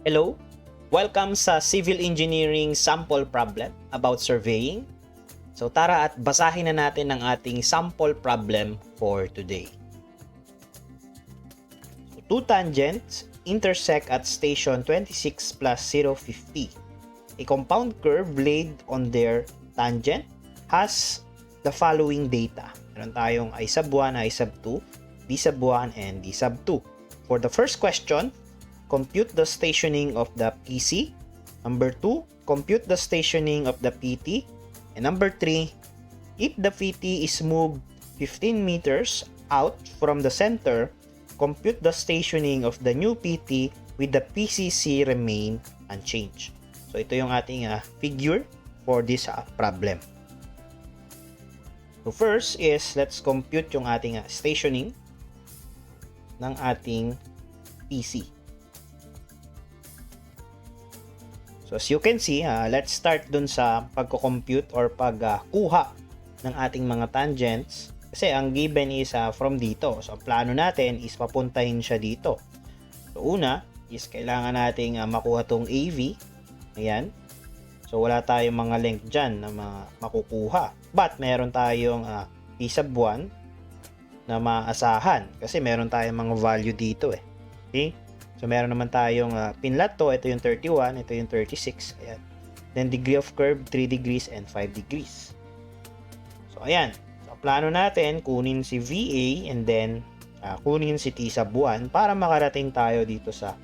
Hello! Welcome sa Civil Engineering Sample Problem about surveying. So tara at basahin na natin ang ating sample problem for today. So, two tangents intersect at station 26 plus 050. A compound curve laid on their tangent has the following data. Meron tayong I sub 1, I sub 2, D sub 1, and D sub 2. For the first question, compute the stationing of the PC. Number 2, compute the stationing of the PT. And number 3, if the PT is moved 15 meters out from the center, compute the stationing of the new PT with the PCC remain unchanged. So ito yung ating figure for this problem. So first is let's compute yung ating stationing ng ating PC. So as you can see, let's start dun sa pagko-compute or pagkuha ng ating mga tangents. Kasi ang given is from dito. So ang plano natin is papuntahin siya dito. So una is kailangan nating makuha tong AV. Ayan. So wala tayong mga length dyan na makukuha. But meron tayong P sub 1 na maasahan. Kasi meron tayong mga value dito eh. Okay? So, meron naman tayong pinlat to. Ito yung 31, ito yung 36. Ayan. Then, degree of curve, 3 degrees and 5 degrees. So, ayan. So, plano natin, kunin si VA and then kunin si T sub 1 para makarating tayo dito sa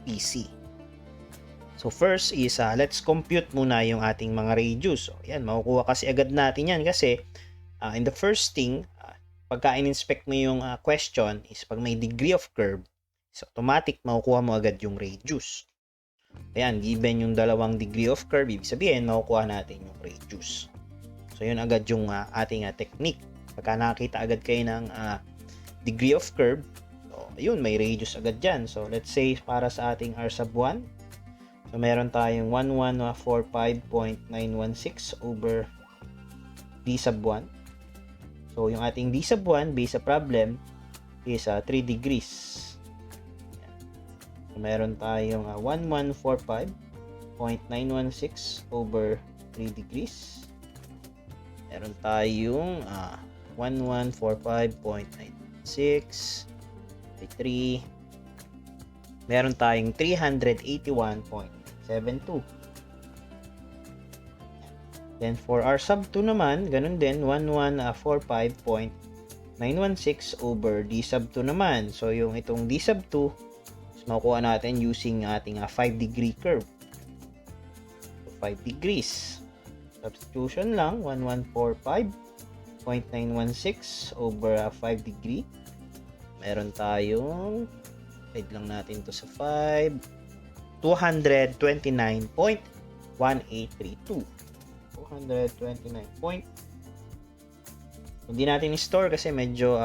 PC. So, first is, let's compute muna yung ating mga radius. So, ayan, makukuha kasi agad natin yan kasi in the first thing, pagka in-inspect mo yung question is pag may degree of curve, so, automatic, makukuha mo agad yung radius. Ayan, given yung dalawang degree of curve, ibig sabihin, makukuha natin yung radius. So, yun agad yung ating technique. Pagka nakakita agad kayo ng degree of curve, so, ayun, may radius agad dyan. So, let's say, para sa ating R sub 1, so, meron tayong 1145.916 over D sub 1. So, yung ating D sub 1, based sa problem, is 3 degrees. So, meron tayong 1145.916 over 3 degrees. Meron tayong 1145.916 by 3. Meron tayong 381.72. Then for R sub 2 naman, ganun din, 1145.916 over D sub 2 naman. So yung itong D sub 2, makukuha natin using ating 5 degree curve. So, 5 degrees. Substitution lang, 1145.916 over 5 degree. Meron tayong, add lang natin to sa 5, 229.1832. 229. Hindi natin i-store kasi medyo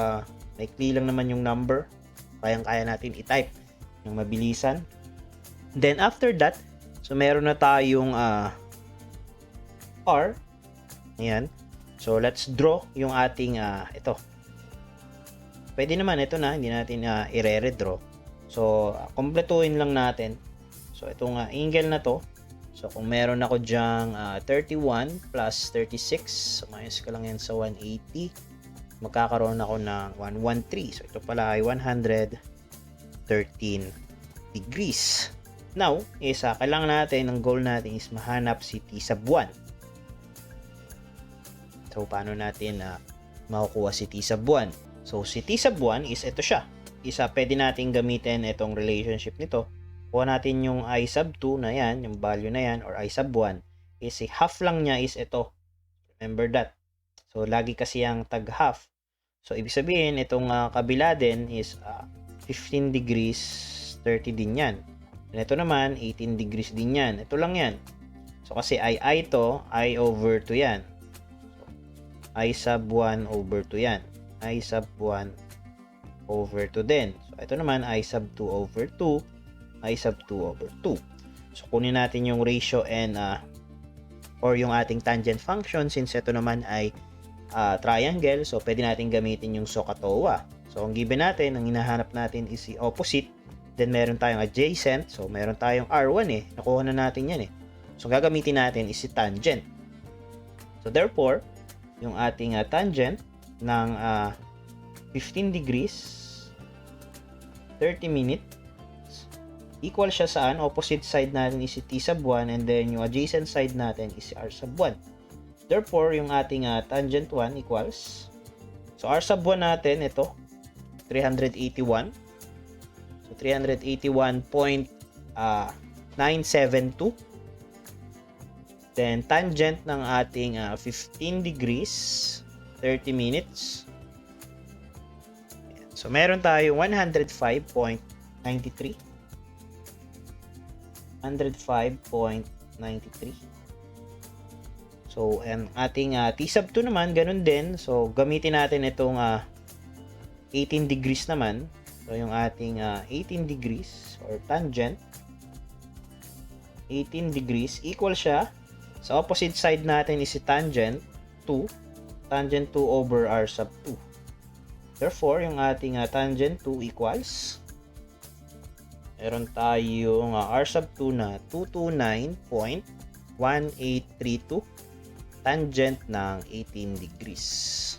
maikli lang naman yung number. Kayang-kaya natin i-type ng mabilisan. Then after that, so meron na tayong R. Ayan. So let's draw yung ating ito. Pwede naman ito na, hindi natin i-redraw. So kumpletuhin lang natin. So itong angle na to. So kung meron ako dyang 31 plus 36, so minus ko lang yan sa 180. Magkakaroon ako ng 113. So ito pala ay 113 degrees. Now, kailangan natin, ang goal natin is mahanap si T sub 1. So, paano natin makukuha si T sub 1? So, si T sub 1 is ito siya. Pwede natin gamitin itong relationship nito. Kuha natin yung I sub 2 na yan, yung value na yan, or I sub 1, is half lang niya is ito. Remember that. So, lagi kasi yung tag half. So, ibig sabihin, itong kabila din is 15 degrees, 30 din yan. And ito naman, 18 degrees din yan. Ito lang yan. So, kasi I to, I over 2 yan. So, I sub 1 over 2 yan. I sub 1 over 2 din. So, ito naman, I sub 2 over 2, I sub 2 over 2. So, kunin natin yung ratio and or yung ating tangent function since ito naman ay triangle. So, pwede natin gamitin yung SOHCAHTOA. So, ang given natin, ang hinahanap natin is si opposite Then meron tayong adjacent. So meron tayong R1 eh. Nakuha na natin yan eh. So gagamitin natin is si tangent. So therefore, yung ating tangent ng 15 degrees 30 minutes equal siya saan? Opposite side natin is si T sub 1 and then yung adjacent side natin is si R sub 1. Therefore, yung ating tangent 1 equals, so R sub 1 natin, ito, 381. So, 381.972. Then, tangent ng ating 15 degrees, 30 minutes. So, meron tayo 105.93. 105.93. So, ang ating T sub 2 naman, ganun din. So, gamitin natin itong 18 degrees naman. So, yung ating 18 degrees or tangent, 18 degrees, equal siya. Sa opposite side natin is si tangent 2. Tangent 2 over R sub 2. Therefore, yung ating tangent 2 equals, meron tayong R sub 2 na 229.1832 tangent ng 18 degrees.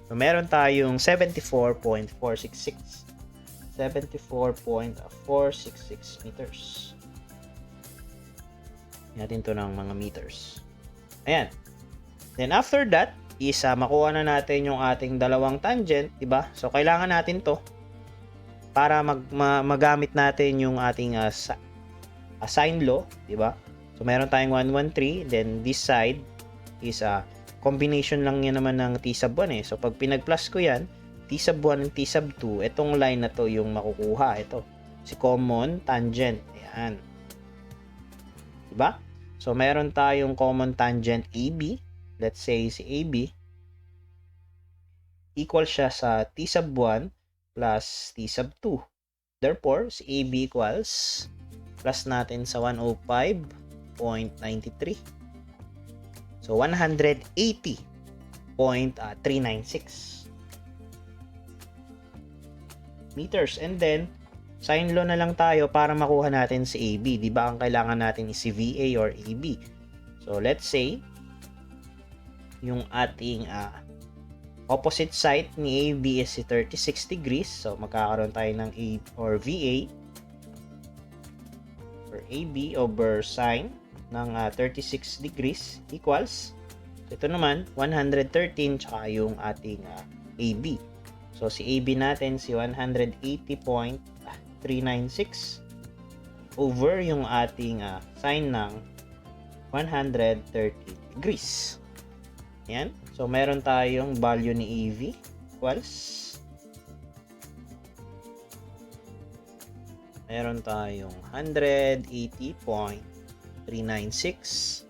So, meron tayong 74.466 meters. Natin to ng mga meters. Ayan. Then after that is makuha na natin yung ating dalawang tangent, di ba? So kailangan natin to para magamit natin yung ating sine law, di ba? So meron tayong 113, then this side is combination lang yan naman ng T sub 1 eh. So pag pinag-plus ko yan, T sub 1 and T sub 2, itong line na to yung makukuha. Ito, si common tangent. Ayan. Diba? So meron tayong common tangent AB. Let's say si AB equal siya sa T sub 1 plus T sub 2. Therefore, si AB equals, plus natin sa 105.93. So 180.396 meters. And then, sine law na lang tayo para makuha natin si AB. Di ba ang kailangan natin is si VA or AB? So, let's say, yung ating opposite side ni AB is si 36 degrees. So, magkakaroon tayo ng A or VA or AB over sine ng 36 degrees equals, so ito naman 113 tsaka yung ating AB. So si AB natin si 180.396 over yung ating sine ng 130 degrees. Yan. So meron tayong value ni AB equals, meron tayong 180.396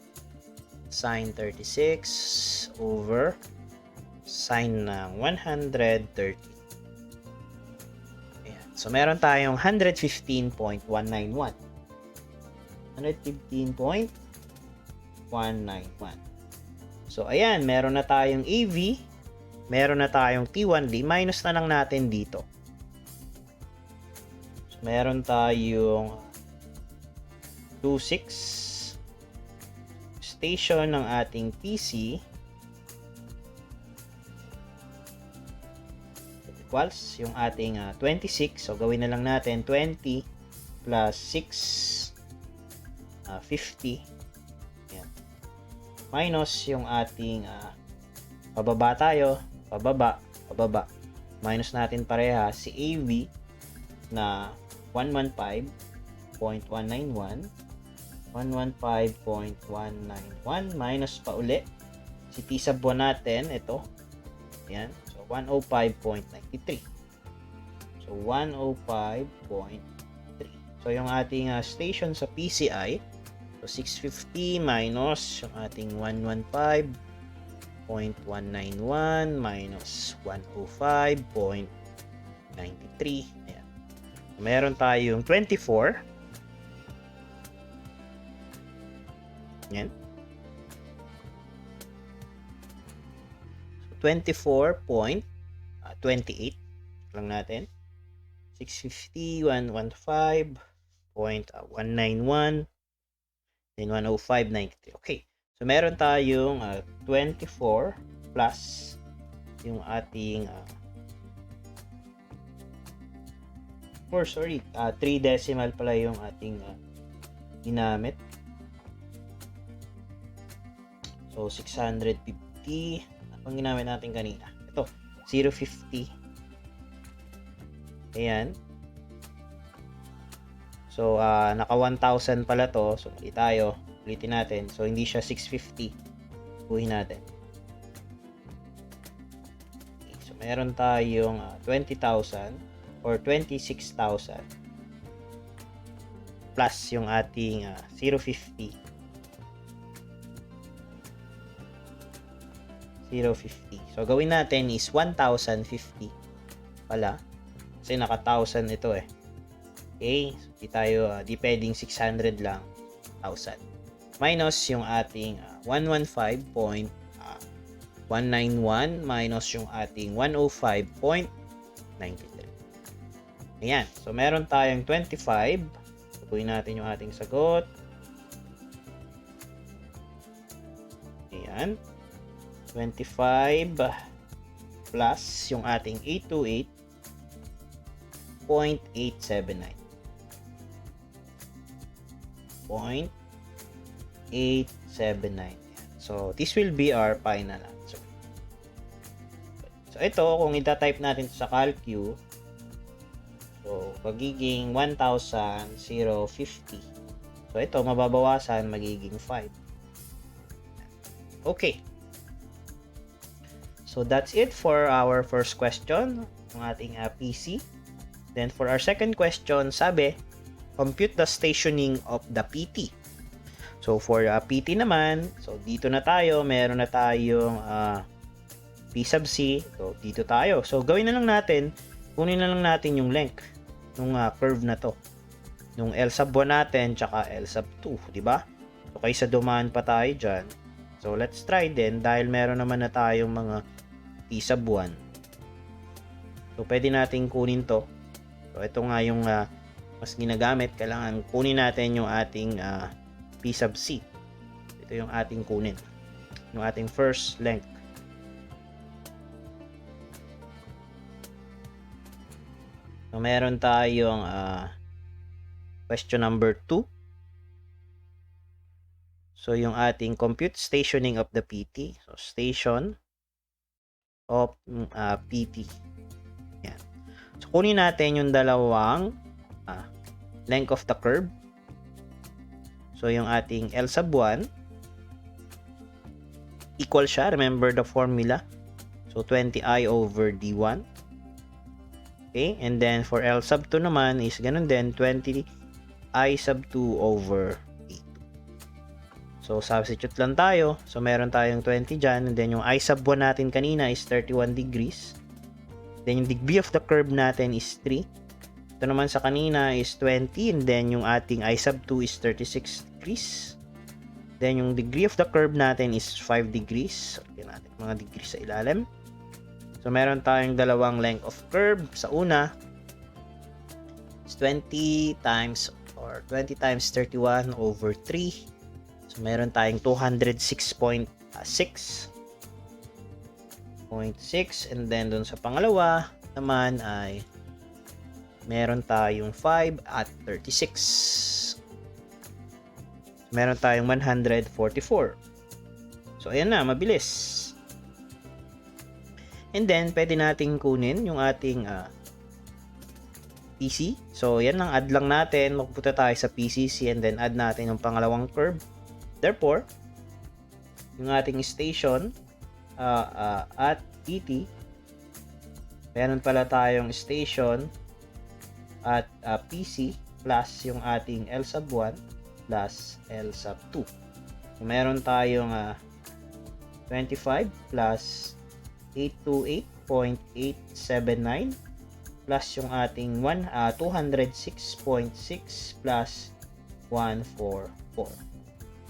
sine 36 over sine ng 130. Ayan. So, meron tayong 115.191. 115.191. So, ayan. Meron na tayong AV. Meron na tayong T1D. Minus na lang natin dito. So, meron tayong 26 station ng ating PC equals yung ating 26. So gawin na lang natin 20 plus 6 50. Ayan. Minus yung ating pababa tayo, pababa. Minus natin pareha si AV na 115.191 minus pa uli si T sub 1 natin, ito, yan, so 105.93. So 105.3. So yung ating station sa PCI, so 650 minus yung ating 115.191 minus 105.93. Ayan. So, meron tayong 24. Yan. 24.28 lang natin. 650, 115.191, then 105.93. Okay. So, meron tayong 24 plus yung ating 3 decimal pala yung ating ginamit. So, 650. Ang ginamit natin kanina. Ito, 050. Ayan. So, naka 1,000 pala to. So, mali tayo. Ulitin natin. So, hindi siya 650. Buhin natin. Okay, so, meron tayong 20,000 or 26,000 plus yung ating 050. 050. So, gawin natin is 1,050 pala. Kasi naka 1,000 ito eh. Okay? So, di tayo, di pwedeng 600 lang. 1,000. Minus yung ating 115.191 minus yung ating 105.93. Ayan. So, meron tayong 25. Tukuyin natin yung ating sagot. Ayan. 25 plus yung ating 828.879. 0.879. So, this will be our final answer. So, ito, kung ita-type natin sa CalQ, so, magiging 1,050. So, ito, mababawasan, magiging 5. Okay. So, that's it for our first question ng ating PC. Then, for our second question, sabi, compute the stationing of the PT. So, for PT naman, so dito na tayo, meron na tayong P sub C. So, dito tayo. So, gawin na lang natin, kunin na lang natin yung length ng curve na to. Yung L sub 1 natin, tsaka L sub 2, di ba? So, kaysa dumaan pa tayo dyan. So, let's try din, dahil meron naman na tayong mga P sub 1. So, pwede natin kunin to. So, ito nga yung mas ginagamit. Kailangan kunin natin yung ating P sub C. Ito yung ating kunin. Yung ating first length. So, meron tayong question number 2. So, yung ating compute stationing of the PT. So, station of PT. Yan. So, kunin natin yung dalawang length of the curve. So, yung ating L sub 1 equal siya. Remember the formula. So, 20I over D1. Okay? And then, for L sub 2 naman is ganun din. 20I sub 2 over D2. So, substitute lang tayo. So, meron tayong 20 dyan. And then, yung I sub 1 natin kanina is 31 degrees. Then, yung degree of the curve natin is 3. Ito naman sa kanina is 20, and then yung ating I sub 2 is 36 degrees. Then yung degree of the curve natin is 5 degrees. So, tignan natin mga degrees sa ilalim. So, meron tayong dalawang length of curve. Sa una is 20 times 31 over 3. So, meron tayong 206.6. 0.6, and then dun sa pangalawa naman ay meron tayong 5 at 36. Meron tayong 144. So, ayan na, mabilis. And then, pwede nating kunin yung ating PC. So, yan lang, add lang natin. Magpunta tayo sa PCC and then add natin yung pangalawang curve. Therefore, yung ating station at PT, meron pala tayong station at PC plus yung ating L sub 1 plus L sub 2. So, meron tayong 25 plus 828.879 plus yung ating 206.6 plus 144.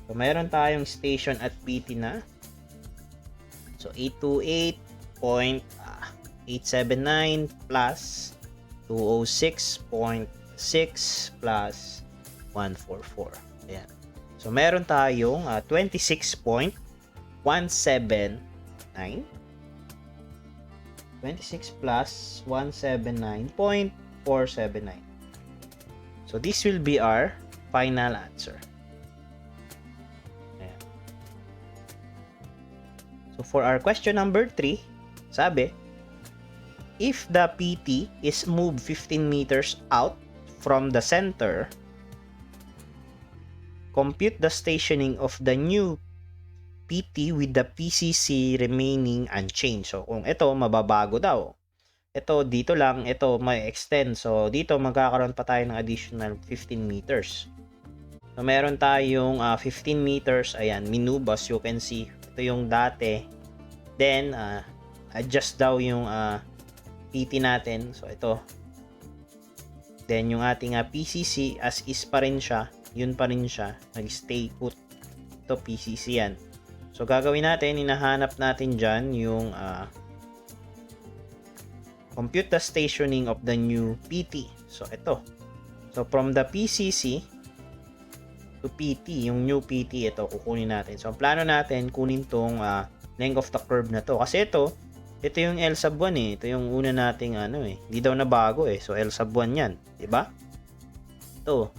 So, meron tayong station at PT na. So, 828.879 plus 206.6 plus 144. Ayan. So, meron tayong 26.179. 26 plus 179.479. So, this will be our final answer. Ayan. So, for our question number 3, sabi, if the PT is moved 15 meters out from the center, compute the stationing of the new PT with the PCC remaining unchanged. So, kung ito, mababago daw. Ito, dito lang, ito, may extend. So, dito, magkakaroon pa tayo ng additional 15 meters. So, meron tayong 15 meters. Ayan, minove, as you can see. Ito yung dati. Then, adjust daw yung PT natin. So, ito. Then, yung ating PCC, as is pa rin siya. Yun pa rin siya. Nag-stay put. Ito, PCC yan. So, gagawin natin, hinahanap natin dyan yung compute the stationing of the new PT. So, ito. So, from the PCC to PT, yung new PT, ito, kukunin natin. So, ang plano natin, kunin tong length of the curve na to. Kasi ito yung L sub 1 eh. Ito yung una nating hindi daw na bago eh. So, L sub 1 yan. Diba? Ito.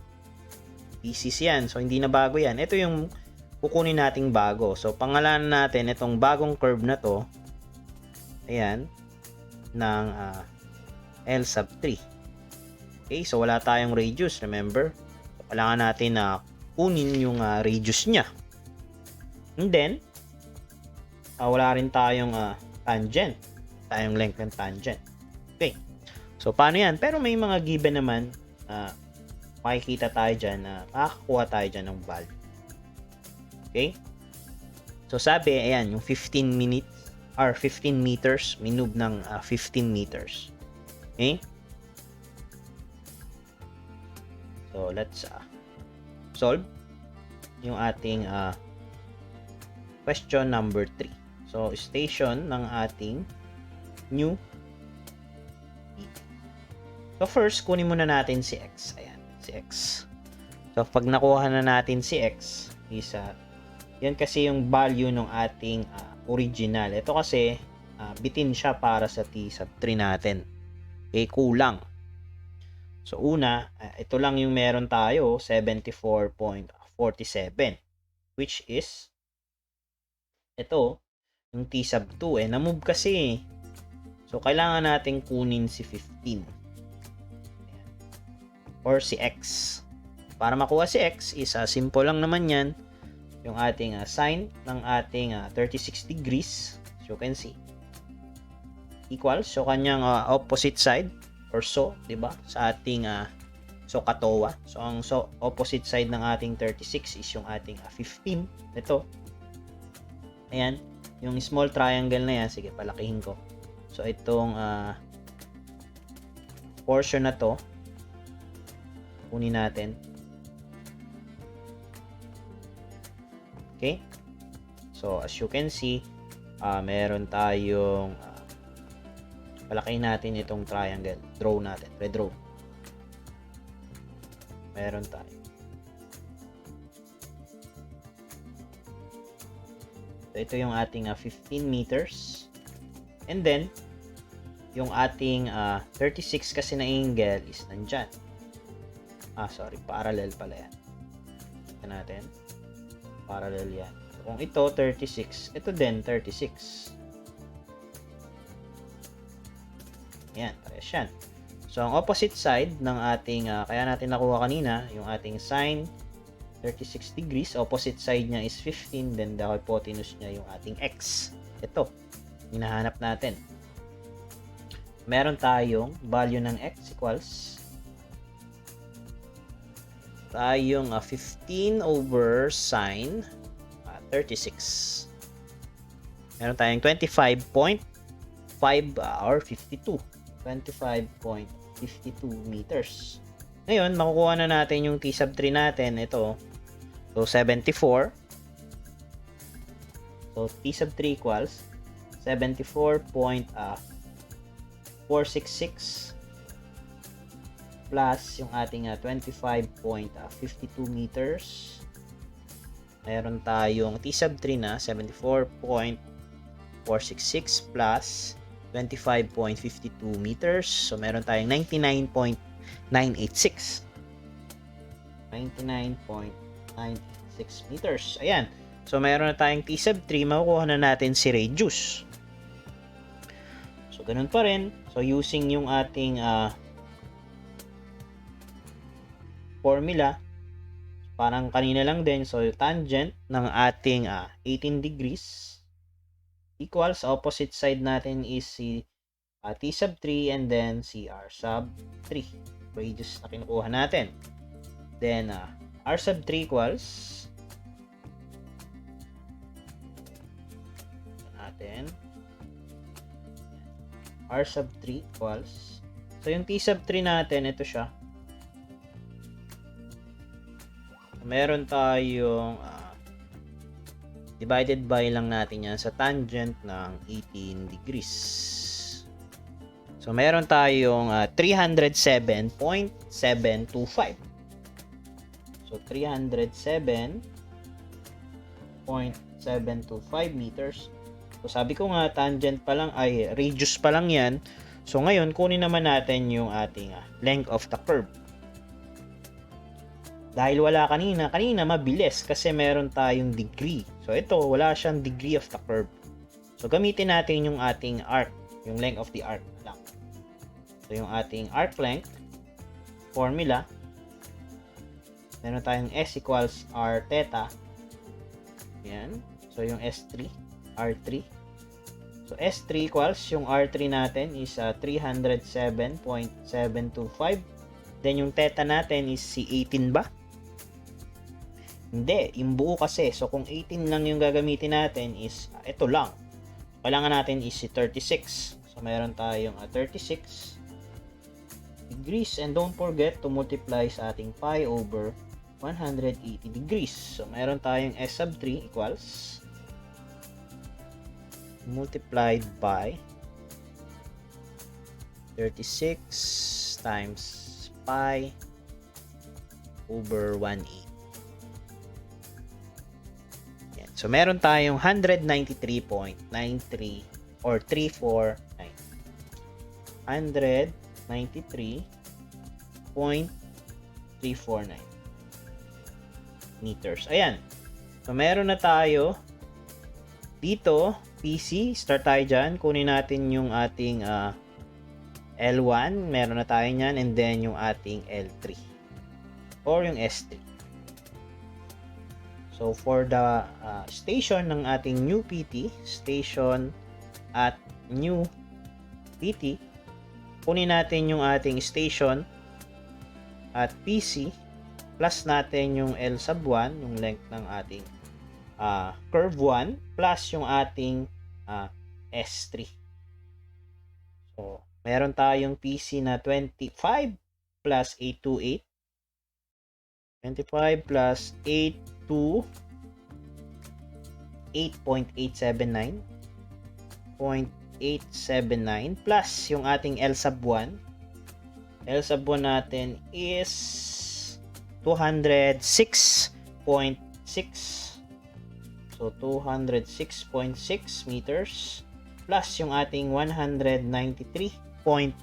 PCC yan. So, hindi na bago yan. Ito yung kukunin nating bago. So, pangalanan natin itong bagong curve na to, ayan, ng L sub 3. Okay, so wala tayong radius, remember? So, kailangan natin na kunin yung radius niya. And then, wala rin tayong tangent. Tayong length ng tangent. Okay. So, paano yan? Pero may mga given naman, makikita tayo dyan na makakakuha tayo dyan ng value. Okay? So, sabi, ayan, yung 15 minutes or 15 meters, minove ng 15 meters. Okay? So, let's solve yung ating question number 3. So, station ng ating new PT. So, first, kunin muna natin si X. Ayan, si X. So, pag nakuha na natin si X, isa yan kasi yung value ng ating original. Ito kasi bitin siya para sa T sub 3 natin. Okay, kulang. So una, ito lang yung meron tayo, 74.47, which is ito, yung T sub 2 na-move kasi. So kailangan nating kunin si 15 or si X. Para makuha si X is simple lang naman yan. Yung ating sine ng ating 36 degrees, as you can see, equals, so kanyang opposite side or so, di ba? Sa ating so katowa. So ang opposite side ng ating 36 is yung ating 15. Ito. Ayan, yung small triangle na yan, sige, palakihin ko. So itong portion na to, kunin natin. Okay? So, as you can see, meron tayong palakihin natin itong triangle. Draw natin. Redraw. Meron tayo. So, ito yung ating 15 meters. And then, yung ating 36 kasi na angle is nandyan. Sorry. Parallel pala yan. Ito natin. Parallel yan. So, kung ito 36, ito din 36. Ayan, parehas yan. So, ang opposite side ng ating, kaya natin nakuha kanina, yung ating sine 36 degrees, opposite side niya is 15, then the hypotenuse niya yung ating x. Ito, hinahanap natin. Meron tayong value ng x equals tayong 15 over sine 36. Meron tayong 25.5 or 52. 25.52 meters. Ngayon, makukuha na natin yung T sub 3 natin. Ito. So, 74. So, T sub 3 equals 74.466 plus yung ating 25.52 meters. Meron tayong T sub 3 na 74.466 plus 25.52 meters. So, meron tayong 99.986. 99.986 meters. Ayan. So, meron na tayong T sub 3. Makukuha na natin si radius. So, ganun pa rin. So, using yung ating formula, parang kanina lang din. So, tangent ng ating 18 degrees equals, opposite side natin is si T sub 3 and then si R sub 3. Radius na kinukuha natin. Then, R sub 3 equals natin. R sub 3 equals, so yung T sub 3 natin, ito siya. Meron tayong divided by lang natin yan sa tangent ng 18 degrees. So, meron tayong 307.725. So, 307.725 meters. So, sabi ko nga, tangent pa lang, ay radius pa lang yan. So, ngayon, kunin naman natin yung ating length of the curve. Dahil wala kanina mabilis kasi meron tayong degree. So, ito, wala siyang degree of the curve. So, gamitin natin yung ating arc, yung length of the arc lang. So, yung ating arc length, formula, meron tayong S equals R theta. Yan. So, yung S3, R3. So, S3 equals, yung R3 natin is 307.725. Then, yung theta natin is si 18 ba? Hindi, yung buo kasi. So, kung 18 lang yung gagamitin natin is, ito lang. Kailangan natin is si 36. So, meron tayong 36 degrees. And don't forget to multiply sa ating pi over 180 degrees. So, meron tayong S sub 3 equals multiplied by 36 times pi over 180. Yan. So, meron tayong 193.93 or 349. 193.349 meters. Ayan. So, meron na tayo dito, PC. Start tayo dyan. Kunin natin yung ating L1. Meron na tayo nyan. And then, yung ating L3. Or yung S3. So, for the station ng ating new PT, station at new PT, kunin natin yung ating station at PC, plus natin yung L sub 1, yung length ng ating curve 1, plus yung ating S3. So, meron tayong PC na 25 plus 828. 25 plus 8.879. 0.879 plus yung ating L sub 1. L sub 1 natin is 206.6. So, 206.6 meters plus yung ating 193.349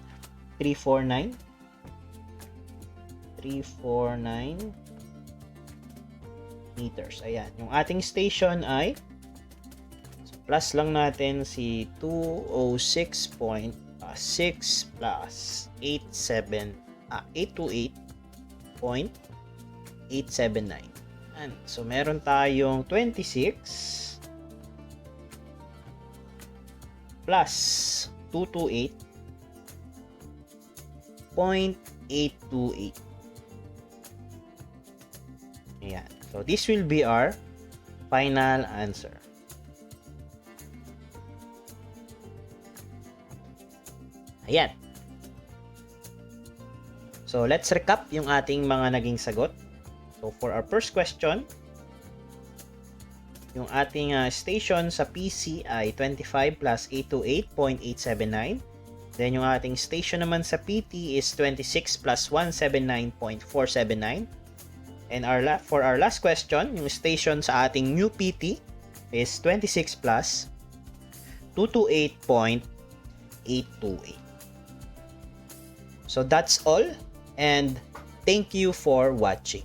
meters. Ayan. Yung ating station ay plus lang natin si 206.6 plus 828.879. So, meron tayong 26 plus 228.828. Ayan. So, this will be our final answer. Ayan. So, let's recap yung ating mga naging sagot. So, for our first question, yung ating station sa PC ay 25 plus 828.879. Then yung ating station naman sa PT is 26 plus 179.479. And for our last question, yung station sa ating new PT is 26 plus 228.828. So that's all, and thank you for watching.